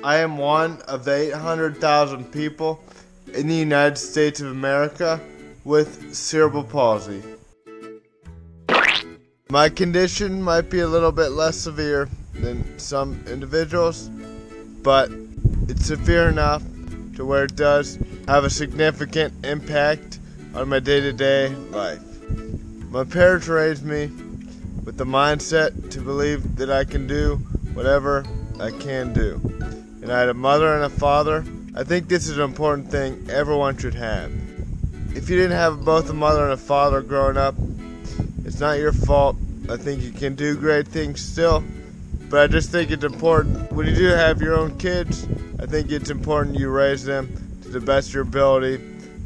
I am one of the 800,000 people in the United States of America with cerebral palsy. My condition might be a little bit less severe than some individuals, but it's severe enough to where it does have a significant impact on my day-to-day life. My parents raised me with the mindset to believe that I can do whatever I can do. And I had a mother and a father. I think this is an important thing everyone should have. If you didn't have both a mother and a father growing up, it's not your fault. I think you can do great things still, but I just think it's important. When you do have your own kids, I think it's important you raise them to the best of your ability.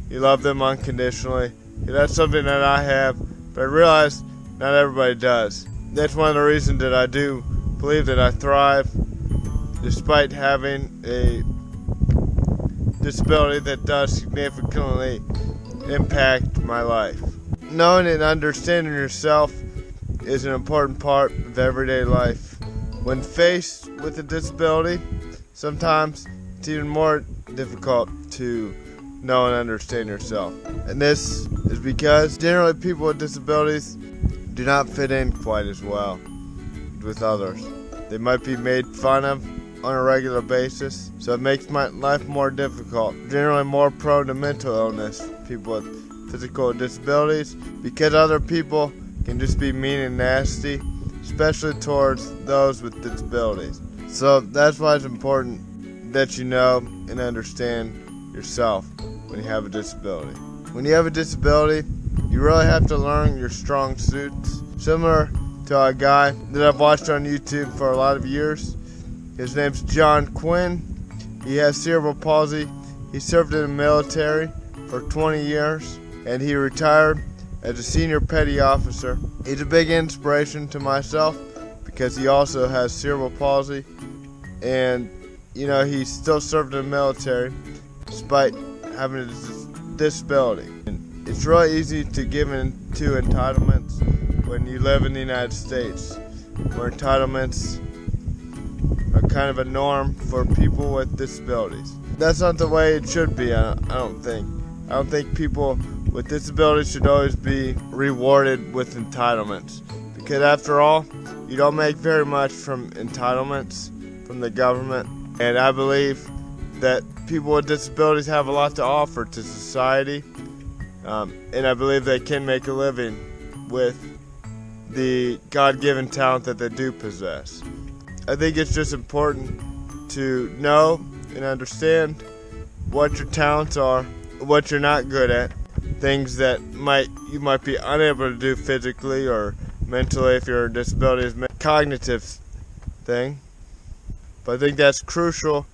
You love them unconditionally. And that's something that I have, but I realize not everybody does. That's one of the reasons that I do believe that I thrive despite having a disability that does significantly impact my life. Knowing and understanding yourself is an important part of everyday life. When faced with a disability, sometimes it's even more difficult to know and understand yourself. And this is because generally people with disabilities do not fit in quite as well with others. They might be made fun of on a regular basis, so it makes my life more difficult. Generally more prone to mental illness, people with physical disabilities, because other people can just be mean and nasty, especially towards those with disabilities. So that's why it's important that you know and understand yourself when you have a disability. When you have a disability, you really have to learn your strong suits. Similar to a guy that I've watched on YouTube for a lot of years. His name's Quinn. He has cerebral palsy. He served in the military for 20 years and he retired as a senior petty officer. He's a big inspiration to myself because he also has cerebral palsy, and he still served in the military despite having a disability. And it's really easy to give into entitlements when you live in the United States, where entitlements are kind of a norm for people with disabilities. That's not the way it should be, I don't think. I don't think people with disabilities should always be rewarded with entitlements, because after all, you don't make very much from entitlements from the government. And I believe that people with disabilities have a lot to offer to society, and I believe they can make a living with the God-given talent that they do possess. I think it's just important to know and understand what your talents are, what you're not good at, things that you might be unable to do physically or mentally if your disability is a cognitive thing. But I think that's crucial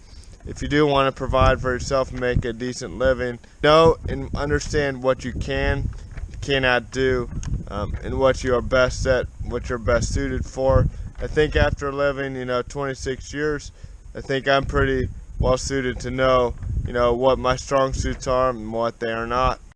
if you do want to provide for yourself and make a decent living. Know and understand what you cannot do, and what you are best at, what you're best suited for. I think after living 26 years, I think I'm pretty well suited to know what my strong suits are and what they are not.